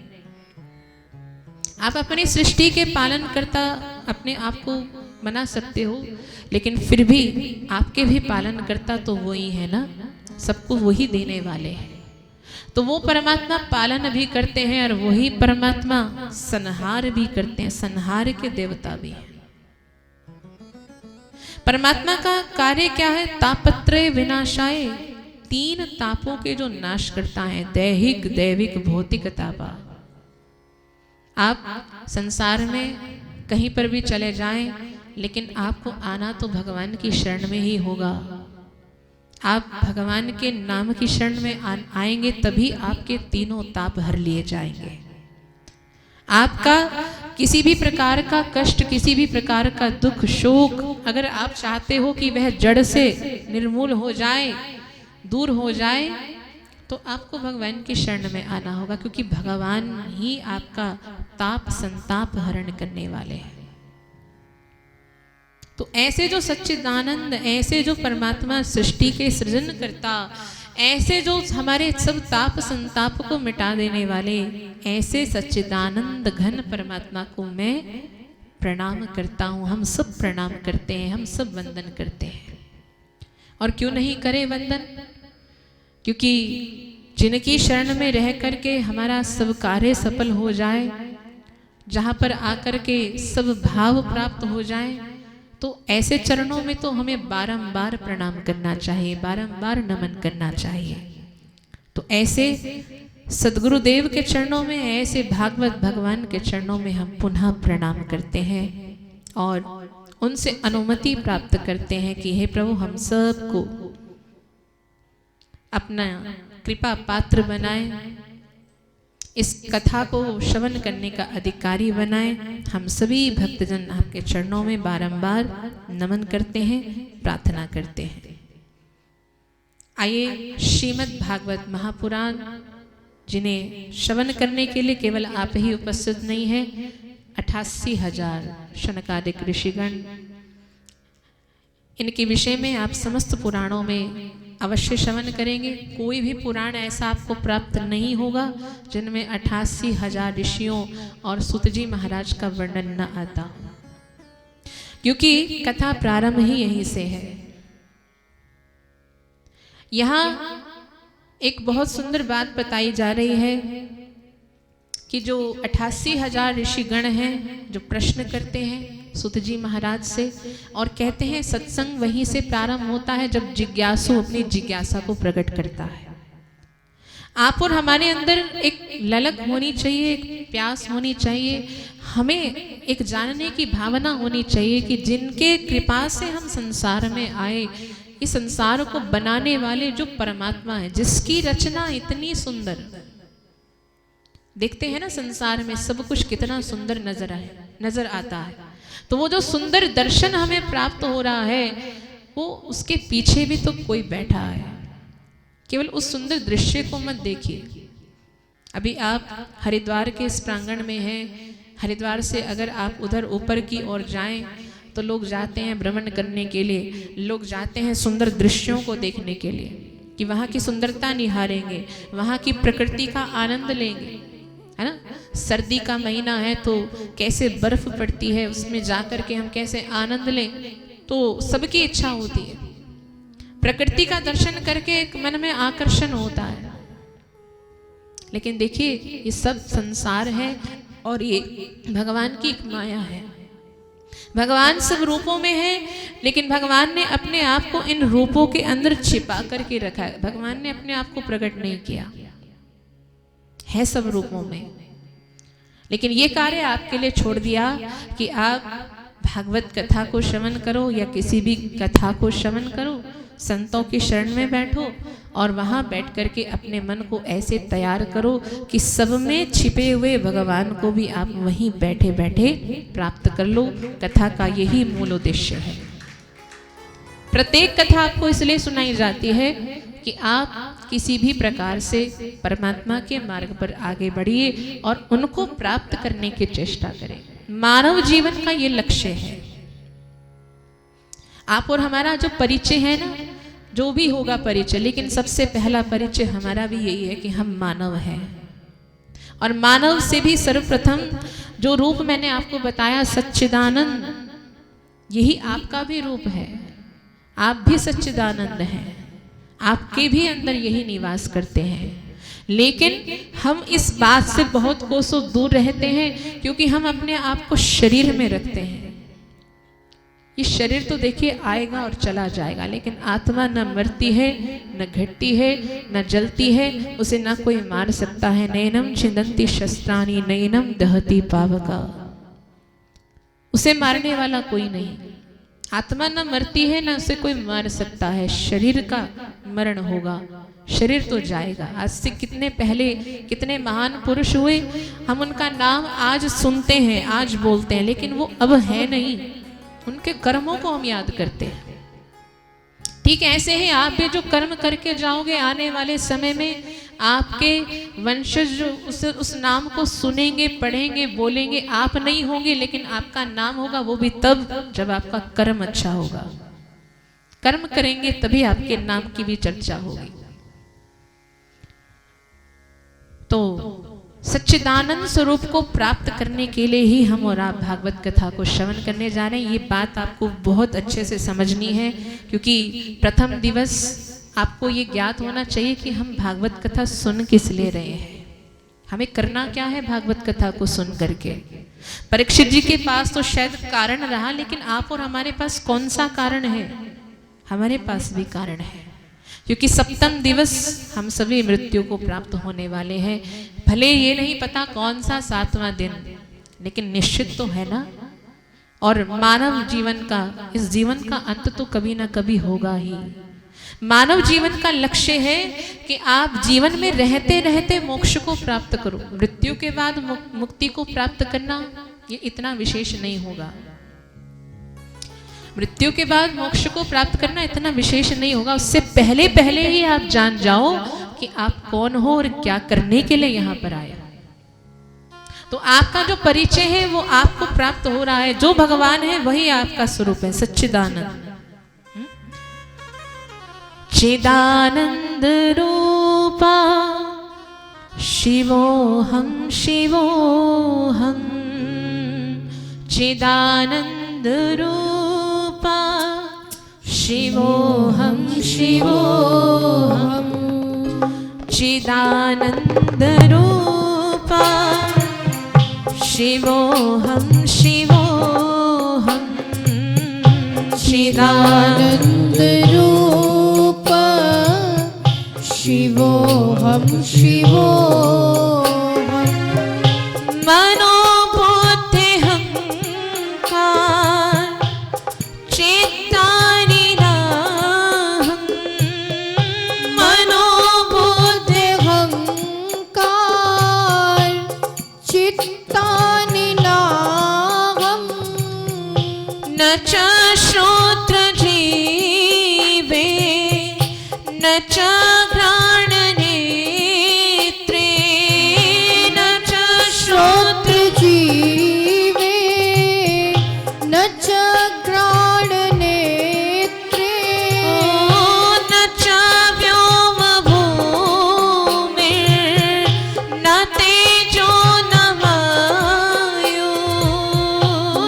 आप अपनी सृष्टि के पालन करता अपने आप को बना सकते हो, लेकिन फिर भी आपके भी पालन करता तो वही है ना, सबको वही देने वाले हैं। तो वो परमात्मा पालन भी करते हैं और वही परमात्मा संहार भी करते हैं, संहार के देवता भी हैं। परमात्मा का कार्य क्या है? तापत्रय विनाशाय, 3 तापों के जो नाश करता है, दैहिक, दैविक, भौतिक तापा। आप संसार में कहीं पर भी चले जाएं, लेकिन आपको आना तो भगवान की शरण में ही होगा। आप भगवान के नाम की शरण में आएंगे, तभी आपके 3 ताप हर लिए जाएंगे। आपका किसी भी प्रकार का कष्ट, किसी भी प्रकार का दुख, शोक, अगर आप चाहते हो कि वह जड़ से निर्मूल हो जाए, दूर हो जाए, तो आपको भगवान की शरण में आना होगा, क्योंकि भगवान ही आपका ताप संताप हरण करने वाले हैं। तो ऐसे जो सच्चिदानंद, ऐसे जो परमात्मा सृष्टि के सृजन करता, ऐसे जो हमारे सब ताप संताप को मिटा देने वाले, ऐसे सच्चिदानंद घन परमात्मा को मैं प्रणाम करता हूँ। हम सब प्रणाम करते हैं, हम सब वंदन करते हैं। और क्यों नहीं करें वंदन? क्योंकि जिनकी शरण में रह करके हमारा सब कार्य सफल हो जाए, जहाँ पर आकर के सब भाव प्राप्त हो जाए, तो ऐसे चरणों में तो हमें बारंबार प्रणाम करना चाहिए, बारंबार नमन करना चाहिए। तो ऐसे सदगुरुदेव के चरणों में, ऐसे भागवत भगवान के चरणों में हम पुनः प्रणाम करते हैं और उनसे अनुमति प्राप्त करते हैं कि हे प्रभु, हम सबको अपना कृपा पात्र बनाएं, इस कथा को श्रवण करने का अधिकारी बनाएं। हम सभी भक्तजन आपके चरणों में बारंबार नमन करते हैं, प्रार्थना करते हैं। आइए श्रीमद् भागवत महापुराण, जिन्हें श्रवण करने के लिए केवल आप ही उपस्थित नहीं हैं, 88,000 शनकादिक ऋषिगण, इनके विषय में आप समस्त पुराणों में अवश्य श्रवण करेंगे। कोई भी पुराण ऐसा आपको प्राप्त नहीं होगा जिनमें 88,000 ऋषियों और सुतजी महाराज का वर्णन न आता, क्योंकि कथा प्रारंभ ही यहीं से है। यहाँ एक बहुत सुंदर बात बताई जा रही है कि जो 88,000 ऋषिगण हैं, जो प्रश्न करते हैं सुतजी महाराज से और कहते हैं, सत्संग वहीं से प्रारंभ होता है जब जिज्ञासु अपनी जिज्ञासा को प्रकट करता है। आप और हमारे अंदर एक ललक होनी चाहिए, एक प्यास होनी चाहिए, हमें एक जानने की भावना होनी चाहिए कि जिनके कृपा से हम संसार में आए, इस संसार को बनाने वाले जो परमात्मा है, जिसकी रचना इतनी सुंदर, देखते हैं ना संसार में सब कुछ कितना सुंदर नजर आता है, तो वो जो सुंदर दर्शन हमें प्राप्त हो रहा है, वो उसके पीछे भी तो कोई बैठा है। केवल उस सुंदर दृश्य को मत देखिए। अभी आप हरिद्वार के इस प्रांगण में हैं, हरिद्वार से अगर आप उधर ऊपर की ओर जाएं, तो लोग जाते हैं भ्रमण करने के लिए, लोग जाते हैं सुंदर दृश्यों को देखने के लिए, कि वहाँ की सुंदरता निहारेंगे, वहाँ की प्रकृति का आनंद लेंगे, है ना। सर्दी का महीना है तो कैसे बर्फ पड़ती है, उसमें जाकर के हम कैसे आनंद लें, तो सबकी इच्छा होती है। प्रकृति का दर्शन करके एक मन में आकर्षण होता है। लेकिन देखिए, ये सब संसार है और ये भगवान की एक माया है। भगवान सब रूपों में है, लेकिन भगवान ने अपने आप को इन रूपों के अंदर छिपा करके रखा है। भगवान ने अपने आप को प्रकट नहीं किया है सब रूपों में, लेकिन ये कार्य आपके लिए छोड़ दिया कि आप भागवत कथा को श्रवण करो या किसी भी कथा को श्रवण करो, संतों की शरण में बैठो और वहाँ बैठ कर के अपने मन को ऐसे तैयार करो कि सब में छिपे हुए भगवान को भी आप वहीं बैठे बैठे प्राप्त कर लो। कथा का यही मूल उद्देश्य है। प्रत्येक कथा आपको इसलिए सुनाई जाती है कि आप किसी भी प्रकार से परमात्मा के मार्ग पर आगे बढ़िए और उनको प्राप्त करने की चेष्टा करें। मानव जीवन का ये लक्ष्य है। आप और हमारा जो परिचय है ना, जो भी होगा परिचय, लेकिन सबसे पहला परिचय हमारा भी यही है कि हम मानव हैं। और मानव से भी सर्वप्रथम जो रूप मैंने आपको बताया सच्चिदानंद, यही आपका भी रूप है। आप भी सच्चिदानंद हैं, आपके भी अंदर यही निवास करते हैं। लेकिन हम इस बात से बहुत कोसों दूर रहते हैं क्योंकि हम अपने आप को शरीर में रखते हैं। ये शरीर तो देखिए आएगा और चला जाएगा, लेकिन आत्मा न मरती है, न घटती है, न जलती है, उसे ना कोई मार सकता है। नैनम छिंदन्ति शस्त्राणि नैनम दहति पावका। उसे मारने वाला कोई नहीं। आत्मा न मरती है, न उसे कोई मार सकता है। शरीर का मरण होगा, शरीर तो जाएगा। आज से कितने पहले कितने महान पुरुष हुए, हम उनका नाम आज सुनते हैं, आज बोलते हैं, लेकिन वो अब है नहीं। उनके कर्मों को हम याद करते हैं। ठीक ऐसे ही आप भी जो कर्म करके जाओगे, आने वाले समय में आपके वंशज जो उस नाम को सुनेंगे, पढ़ेंगे, बोलेंगे। आप नहीं होंगे, लेकिन आपका नाम होगा, वो भी तब जब आपका कर्म अच्छा होगा। कर्म करेंगे तभी आपके नाम की भी चर्चा होगी। तो सच्चिदानंद स्वरूप को प्राप्त करने के लिए ही हम और आप भागवत कथा को श्रवण करने जा रहे हैं। ये बात आपको बहुत अच्छे से समझनी है, क्योंकि प्रथम दिवस आपको ये ज्ञात होना चाहिए कि हम भागवत कथा सुन किस लिए रहे हैं, हमें करना क्या है भागवत कथा को सुन करके। परीक्षित जी के पास तो शायद कारण रहा, लेकिन आप और हमारे पास कौन सा कारण है? हमारे पास भी कारण है, क्योंकि सप्तम दिवस हम सभी मृत्यु को प्राप्त होने वाले हैं। भले ये नहीं पता कौन सा 7वां दिन, लेकिन निश्चित तो है ना। और मानव जीवन का, इस जीवन का अंत तो कभी ना कभी होगा ही। मानव जीवन का लक्ष्य है कि आप जीवन में रहते रहते मोक्ष को प्राप्त करो। मृत्यु के बाद मुक्ति को प्राप्त करना ये इतना विशेष नहीं होगा। मृत्यु के बाद मोक्ष को प्राप्त करना इतना विशेष नहीं होगा। उससे पहले पहले ही आप जान जाओ कि आप कौन हो और क्या करने के लिए यहाँ पर आए। तो आपका जो परिचय है वो आपको प्राप्त हो रहा है। जो भगवान है वही आपका स्वरूप है, सच्चिदानंद। चिदानंद रूपा शिवोहम शिवोहम, चिदानंद रूपा शिवोहम शिवोहम, चिदानंद रूपा शिवोहम शिवोहम, चिदानंद रूपा शिवोहम शिवोहम, मनोबुद्धि हंकार चित्तानिनाहं, मनोबुद्धि हंकार चित्तानिनाहं, न च श्रोत्र जीवे न च घ्राण नेत्रे, न च श्रोत्र जीवे न च घ्राण नेत्रे, न च व्योम भूमिर्न तेजो न वायु,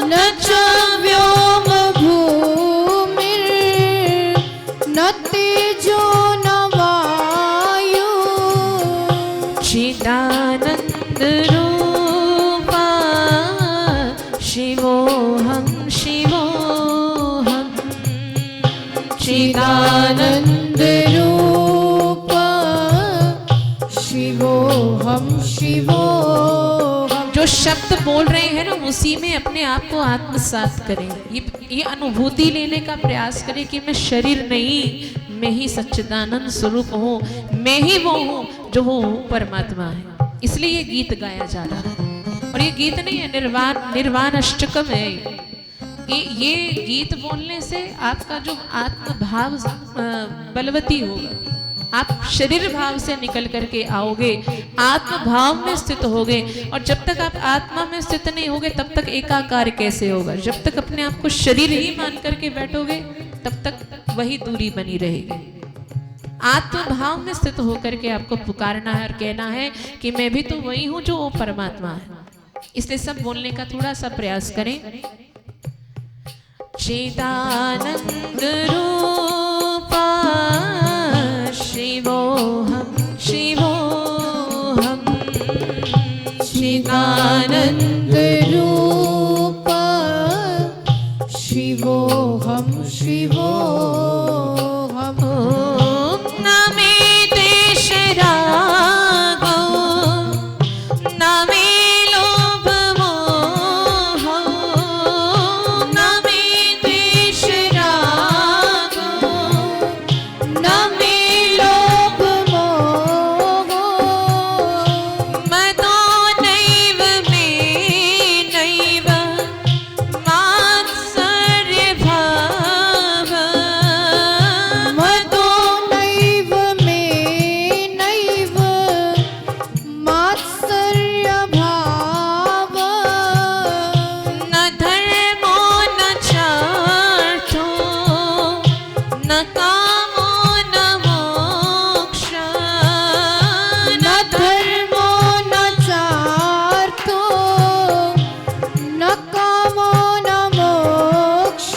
न च व्योम भूमिर्न तेजो न वायु, चिदानंद रूपा शिवोहम शिवोहम, चिदानंद चिदानंद रूपा शिवोहम शिवोहम। जो शब्द बोल रहे हैं ना उसी में अपने आप को आत्मसात करें। ये अनुभूति लेने का प्रयास करें कि मैं शरीर नहीं, मैं ही सच्चिदानंद स्वरूप हूँ, मैं ही वो हूँ जो वो परमात्मा है। इसलिए ये गीत गाया जा रहा है। और ये गीत नहीं है, निर्वाण अष्टकम है। ये गीत बोलने से आपका जो आत्मभाव बलवती होगा, आप शरीर भाव से निकल करके आओगे, आत्म भाव में स्थित होगे। और जब तक आप आत्मा में स्थित नहीं होगे तब तक एकाकार कैसे होगा? जब तक अपने आप को शरीर ही मान करके बैठोगे तब तक वही दूरी बनी रहेगी। आत्म भाव में स्थित होकर के आपको पुकारना है और कहना है कि मैं भी तो वही हूं जो वो परमात्मा है। इसलिए सब बोलने का थोड़ा सा प्रयास करें। चिदानंद रूपा शिवोहम शिवोहम, चिदानंद रूपा शिवोहम शिवोहम। न मे द्वेष रागो, न मे लोभ मोह, न मे द्वेष रागो, न मे लोभ मोह। मदो नैव मे नैव मात्सर्य भाव, मदो नैव मे नैव मात्सर्य भाव। न धर्मो न चार्थो, न कामो न मोक्ष, न धर्मो न चार्थो, न कामो न मोक्ष।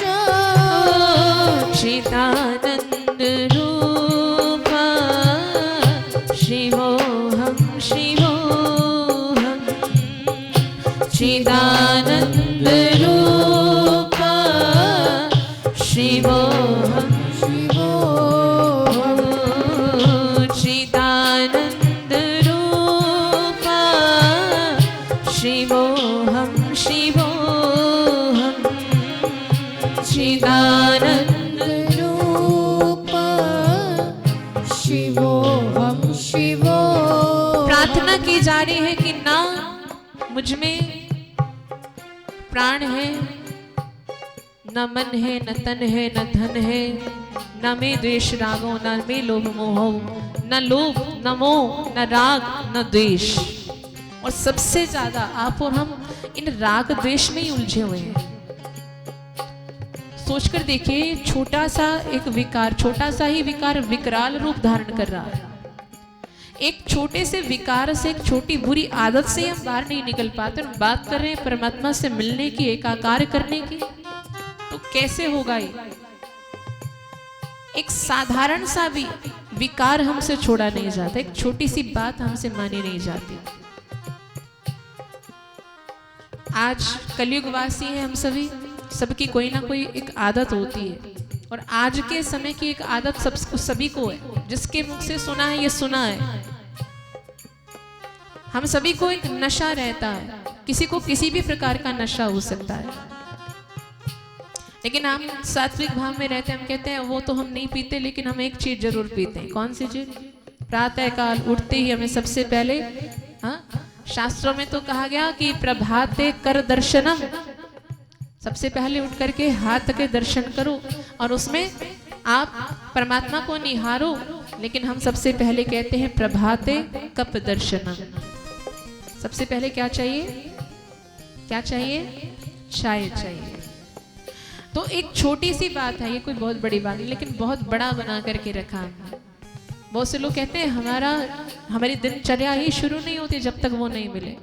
चिदानंद रूपा शिवोहम शिवोहम, चिदानंद रूपा शिवोहम शिवोहम चिदानंद रूपा शिवोहम शिवोहम, चिदानंद रूपा शिवोहम शिवोहम। प्रार्थना की जा रही है कि ना मुझ में प्राण है, न मन है, न तन है, न धन है, न में द्वेष रागो, न में लोभ मोह, न लोभ न मोह, न राग न द्वेष। और सबसे ज्यादा आप और हम इन राग द्वेष में ही उलझे हुए हैं। सोचकर देखिए, छोटा सा एक विकार, छोटा सा ही विकार विकराल रूप धारण कर रहा है। एक छोटे से विकार से, एक छोटी बुरी आदत से हम बाहर नहीं निकल पाते। और बात कर रहे हैं परमात्मा से मिलने की, एकाकार करने की, तो कैसे होगा ये? एक साधारण सा भी विकार हमसे छोड़ा नहीं जाता, एक छोटी सी बात हमसे मानी नहीं जाती। आज कलयुगवासी हैं हम सभी, सबकी कोई ना कोई एक आदत होती है। और आज के समय की एक आदत सभी को है, जिसके मुख से सुना है ये सुना है। हम सभी को एक नशा रहता है, किसी को किसी भी प्रकार का नशा हो सकता है। लेकिन हम सात्विक भाव में रहते हैं, हम कहते हैं वो तो हम नहीं पीते, लेकिन हम एक चीज जरूर पीते हैं। कौन सी चीज? प्रातः काल उठते ही हमें सबसे पहले, हाँ, शास्त्रों में तो कहा गया कि प्रभाते कर दर्शनम, सबसे पहले उठ करके हाथ के दर्शन करो और उसमें आप परमात्मा को निहारो। लेकिन हम सबसे पहले कहते हैं प्रभाते कप दर्शनम। सबसे पहले क्या चाहिए? क्या चाहिए? चाय चाहिए। तो एक छोटी सी बात है, ये कोई बहुत बड़ी बात नहीं, लेकिन बहुत बड़ा बना करके रखा है। बहुत से लोग कहते हैं हमारी दिनचर्या ही शुरू नहीं होती जब तक वो नहीं मिले।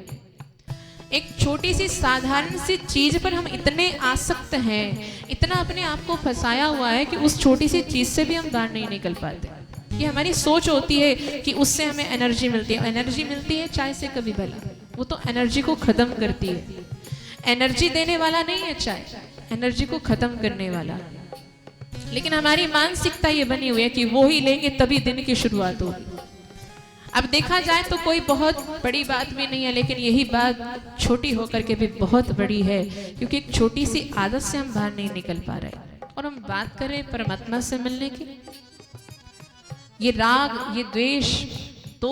एक छोटी सी साधारण सी चीज पर हम इतने आसक्त हैं, इतना अपने आप को फंसाया हुआ है कि उस छोटी सी चीज से भी हम बाहर नहीं निकल पाते। ये हमारी सोच होती है कि उससे हमें एनर्जी मिलती है। एनर्जी मिलती है चाय से कभी भला, वो तो एनर्जी को खत्म करती है। एनर्जी देने वाला नहीं है चाय, एनर्जी को खत्म करने वाला। लेकिन हमारी मानसिकता ये बनी हुई है कि वो ही लेंगे तभी दिन की शुरुआत होगी। अब देखा जाए तो कोई बहुत बड़ी बात भी नहीं है, लेकिन यही बात छोटी होकर के भी बहुत बड़ी है, क्योंकि एक छोटी सी आदत से हम बाहर नहीं निकल पा रहे। और हम बात करें परमात्मा से मिलने की, ये राग ये द्वेष, तो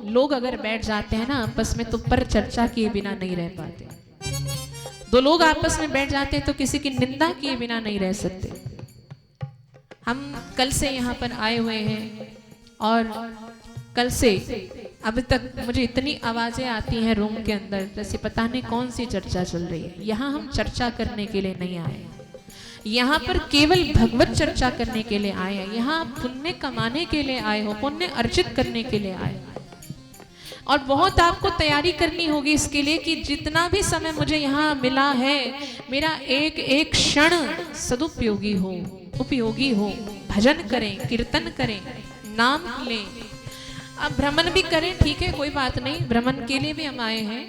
लोग अगर बैठ जाते हैं ना आपस में तो पर चर्चा किए बिना नहीं रह पाते। दो लोग आपस में बैठ जाते हैं तो किसी की निंदा किए बिना नहीं रह सकते। हम कल से यहाँ पर आए हुए हैं और कल से अभी तक मुझे इतनी आवाजें आती हैं रूम के अंदर, जैसे पता नहीं कौन सी चर्चा चल रही है। यहाँ हम चर्चा करने के लिए नहीं आए, यहाँ पर केवल भगवत चर्चा करने के लिए आए हैं। यहाँ पुण्य कमाने के लिए आए हो, पुण्य अर्जित करने के लिए आए। और बहुत आपको तैयारी करनी होगी इसके लिए कि जितना भी समय मुझे यहाँ मिला है, मेरा एक एक क्षण सदुपयोगी हो, उपयोगी हो। भजन करें, कीर्तन करें, नाम लें, अब भ्रमण भी करें, ठीक है, कोई बात नहीं, भ्रमण के लिए भी हम आए हैं,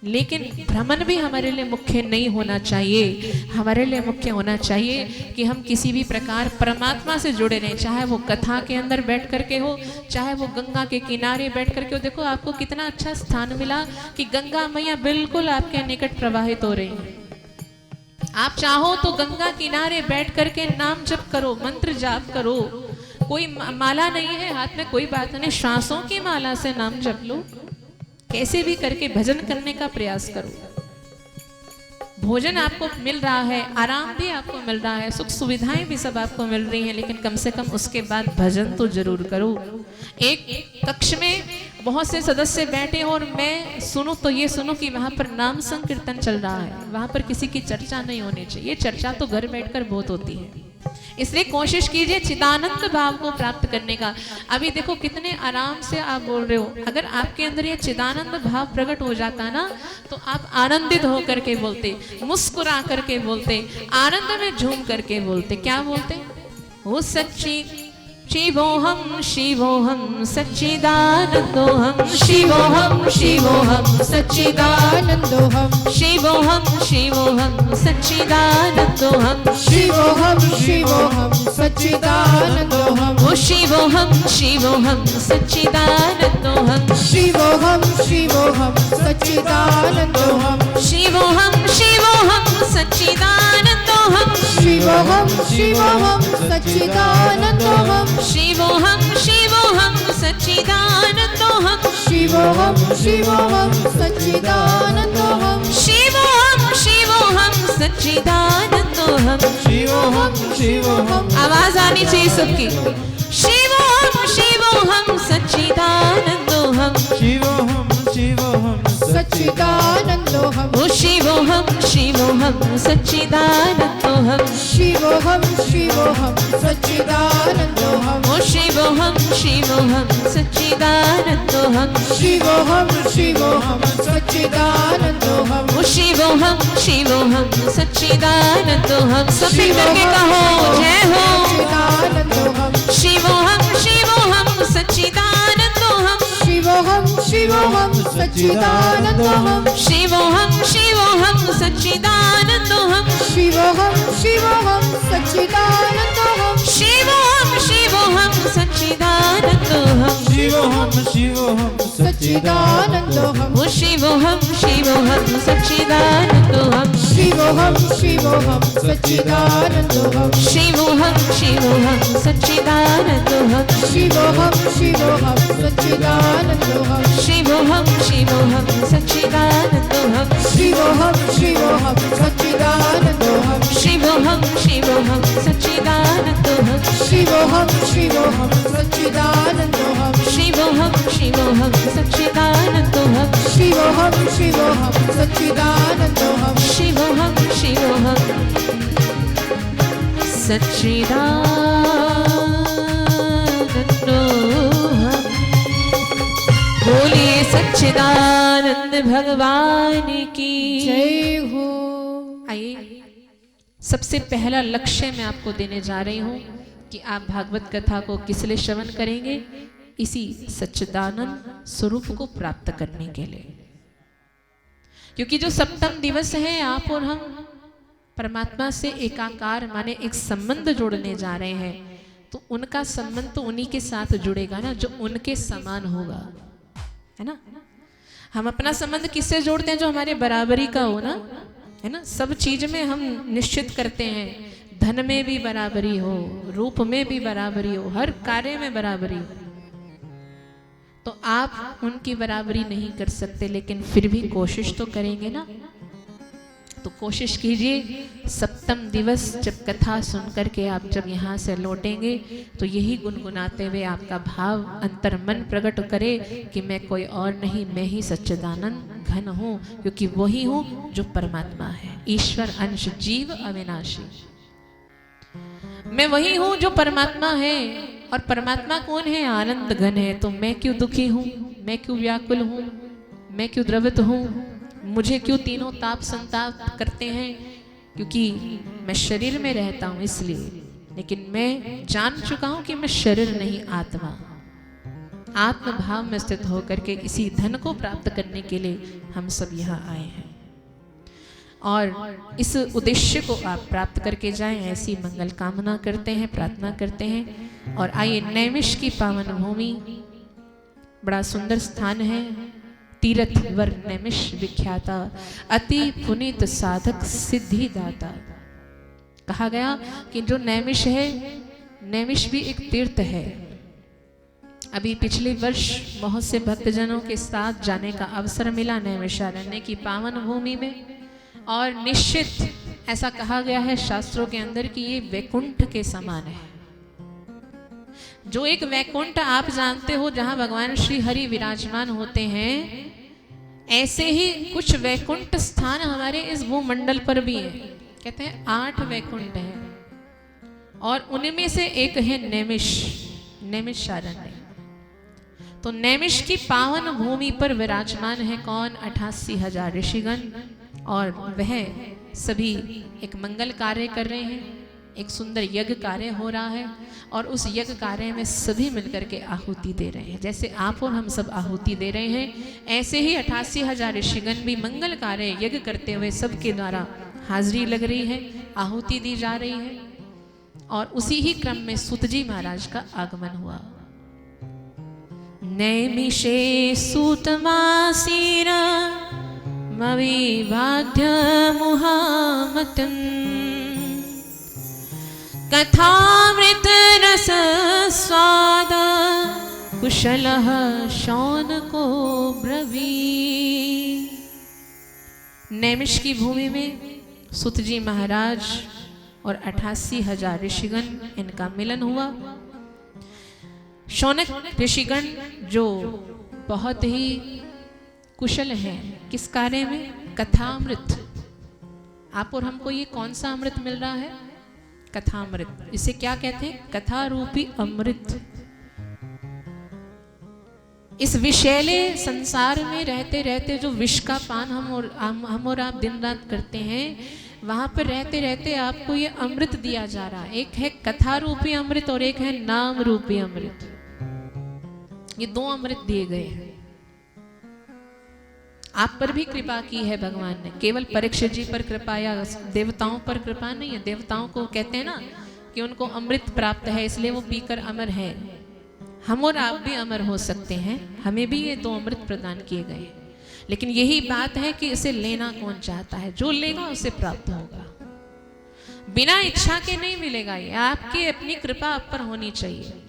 लेकिन भ्रमण भी हमारे लिए मुख्य नहीं होना चाहिए। हमारे लिए मुख्य होना चाहिए कि हम किसी भी प्रकार परमात्मा से जुड़े रहें, चाहे वो कथा के अंदर बैठ करके हो, चाहे वो गंगा के किनारे बैठ करके हो। देखो आपको कितना अच्छा स्थान मिला कि गंगा मैया बिल्कुल आपके निकट प्रवाहित हो रही हैं। आप चाहो तो गंगा किनारे बैठ करके नाम जप करो, मंत्र जाप करो, कोई माला नहीं है हाथ में, कोई बात नहीं, श्वासों की माला से नाम जप लो, कैसे भी करके भजन करने का प्रयास करो। भोजन आपको मिल रहा है, आराम भी आपको मिल रहा है, सुख सुविधाएं भी सब आपको मिल रही हैं, लेकिन कम से कम उसके बाद भजन तो जरूर करो। एक कक्ष में बहुत से सदस्य बैठे हो और मैं सुनूं तो ये सुनूं कि वहां पर नाम संकीर्तन चल रहा है, वहां पर किसी की चर्चा नहीं होनी चाहिए। चर्चा तो घर बैठकर बहुत होती है, इसलिए कोशिश कीजिए चिदानंद भाव को प्राप्त करने का। अभी देखो कितने आराम से आप बोल रहे हो, अगर आपके अंदर ये चिदानंद भाव प्रकट हो जाता ना तो आप आनंदित हो करके बोलते, मुस्कुरा करके बोलते, आनंद में झूम करके बोलते। क्या बोलते? वो सच्ची शिवोहम शिवोहम सच्चिदानंदोहम, शिवोहम शिवोहम सच्चिदानंदोहम, शिवोहम शिवोहम सच्चिदानंदोहम, शिवोहम शिवोहम सच्चिदानंदोहम, ओ शिवोहम शिवोहम सच्चिदानंदोहम, शिवोहम शिवोहम सच्चिदानंदोहम, शिवोहम शिवोहम सच्चिदानंदोहम, शिवोहम शिवोहम सच्चिदानंदोहम, शिवोहम शिवोहम सच्चिदानंदोहम, शिवोहम शिवोहम सच्चिदानंदोहम, शिवोहम शिवोहम सच्चिदानंदोहम, शिवोहम शिवोहम, आवाज आनी चाहिए सबकी, शिवोहम शिवोहम सच्चिदानंदोहम, शिवोहम शिवोहम सच्चिदानंदोहम, ओ शिवोहम शिवोहम सच्चिदानंदोहम, शिवोहम शिवोहम सच्चिदानंदोहम, ओ शिवोहम शिवोहम सच्चिदानंदोहम, शिवोहम शिवोहम सच्चिदानंदोहम, ओ शिवोहम शिवोहम सच्चिदानंदोहम। सब करके कहो जय हो सच्चिदानंदोहम, शिवोहम शिवोहम सच्चिदानंदोहम, शिवोहम शिवोहम सच्चिदानंदोहम, शिवोहम शिवोहम सच्चिदानंदोहम, शिवोहम शिवोहम सच्चिदानंदोहम, शिवोहम शिवोहम सच्चिदानंदोहम, शिवोहम शिवोहम सच्चिदानंदोहम, ओ शिवोहम शिवोहम सच्चिदानंदोहम, शिवोहम शिवोहम सच्चिदानंदोहम, शिवोहम शिवोहम सच्चिदानंदोहम, शिवोहम शिवोहम सच्चिदानंदोहम, शिवोहम शिवोहम सच्चिदानंदोहम, शिवोहम शिवोहम सच्चिदानंदोहम, शिवोहम शिवोहम सच्चिदानंदोहम, शिवोहम शिवोहम सच्चिदानंदोहम, शिवोहम शिवोहम सच्चिदानंदोहम, शिवोहम शिवोहम सच्चिदानंदोहम, शिवोहम शिवोहम सच्चिदानंदोहम। बोलिए सच्चिदानंद भगवान की जय हो। आइए, सबसे पहला लक्ष्य मैं आपको देने जा रही हूँ कि आप भागवत कथा को किस लिए श्रवण करेंगे? इसी सच्चिदानंद स्वरूप को प्राप्त करने के लिए, क्योंकि जो सप्तम दिवस है आप और हम परमात्मा से एकाकार माने एक संबंध जोड़ने जा रहे हैं। तो उनका संबंध तो उन्हीं के साथ जुड़ेगा ना जो उनके समान होगा, है ना। हम अपना संबंध किससे जोड़ते हैं? जो हमारे बराबरी का हो ना, है ना। सब चीज में हम निश्चित करते हैं, धन में भी बराबरी हो, रूप में भी बराबरी हो, हर कार्य में बराबरी हो। तो आप उनकी बराबरी नहीं कर सकते, लेकिन फिर भी कोशिश तो करेंगे ना। तो कोशिश कीजिए, सप्तम दिवस जब कथा सुन करके आप जब यहाँ से लौटेंगे तो यही गुनगुनाते हुए आपका भाव अंतर्मन प्रकट करे कि मैं कोई और नहीं, मैं ही सच्चिदानंद घन हूँ, क्योंकि वही हूँ जो परमात्मा है, ईश्वर अंश जीव अविनाशी। मैं वही हूँ जो परमात्मा है, और परमात्मा कौन है? आनंद घन है। तो मैं क्यों दुखी हूँ? मैं क्यों व्याकुल हूँ? मैं क्यों द्रवित हूँ? मुझे क्यों तीनों ताप संताप करते हैं? क्योंकि मैं शरीर में रहता हूँ इसलिए। लेकिन मैं जान चुका हूँ कि मैं शरीर नहीं, आत्मा। आत्म भाव में स्थित होकर के इसी धन को प्राप्त करने के लिए हम सब यहाँ आए हैं, और इस उद्देश्य को आप प्राप्त करके जाएं, ऐसी मंगल कामना करते हैं, प्रार्थना करते हैं। और आइए, नैमिष की पावन भूमि, बड़ा सुंदर स्थान है, तीर्थ वर नैमिष विख्याता, अति पुनीत साधक सिद्धि दाता। कहा गया कि जो नैमिष है, नैमिष भी एक तीर्थ है। अभी पिछले वर्ष बहुत से भक्तजनों के साथ जाने का अवसर मिला नैमिषारण्य की पावन भूमि में, और निश्चित ऐसा कहा गया है शास्त्रों के अंदर कि ये वैकुंठ के समान है। जो एक वैकुंठ आप जानते हो जहां भगवान श्री हरि विराजमान होते हैं, ऐसे ही कुछ वैकुंठ स्थान हमारे इस भूमंडल पर भी है। कहते हैं 8 वैकुंठ हैं, और उनमें से एक है नैमिष, नैमिषारण्य। तो नैमिष की पावन भूमि पर विराजमान है कौन? 88,000 ऋषिगण, और वह सभी एक मंगल कार्य कर रहे हैं, एक सुंदर यज्ञ कार्य हो रहा है, और उस यज्ञ कार्य में सभी मिलकर के आहुति दे रहे हैं। जैसे आप और हम सब आहुति दे रहे हैं, ऐसे ही 88,000 ऋषिगण भी मंगल कार्य यज्ञ करते हुए सबके द्वारा हाजिरी लग रही है, आहुति दी जा रही है। और उसी ही क्रम में सूत जी महाराज का आगमन हुआ। नैमिषे सूतमासीन मविभाद्य मुहामतम् कथामृत रस स्वाद कुशलः शौनको ब्रवी। नैमिष की भूमि में सूत जी महाराज और 88,000 ऋषिगण, इनका मिलन हुआ। शौनक ऋषिगण जो बहुत ही कुशल हैं किस कार्य में? कथामृत। आप और हमको ये कौन सा अमृत मिल रहा है? कथामृत। इसे क्या कहते हैं? कथा रूपी अमृत। इस विषैले संसार में रहते रहते जो विष का पान हम और आप दिन रात करते हैं, वहां पर रहते रहते आपको ये अमृत दिया जा रहा है। एक है कथा रूपी अमृत और एक है नाम रूपी अमृत। ये 2 अमृत दिए गए हैं। आप पर भी कृपा की है भगवान ने, केवल परीक्षित जी पर कृपा या देवताओं पर कृपा नहीं है। देवताओं को कहते हैं ना कि उनको अमृत प्राप्त है, इसलिए वो पीकर अमर है। हम और आप भी अमर हो सकते हैं, हमें भी ये 2 अमृत प्रदान किए गए हैं। लेकिन यही बात है कि इसे लेना कौन चाहता है? जो लेगा उसे प्राप्त होगा। बिना इच्छा के नहीं मिलेगा, ये आपकी अपनी कृपा आप पर होनी चाहिए।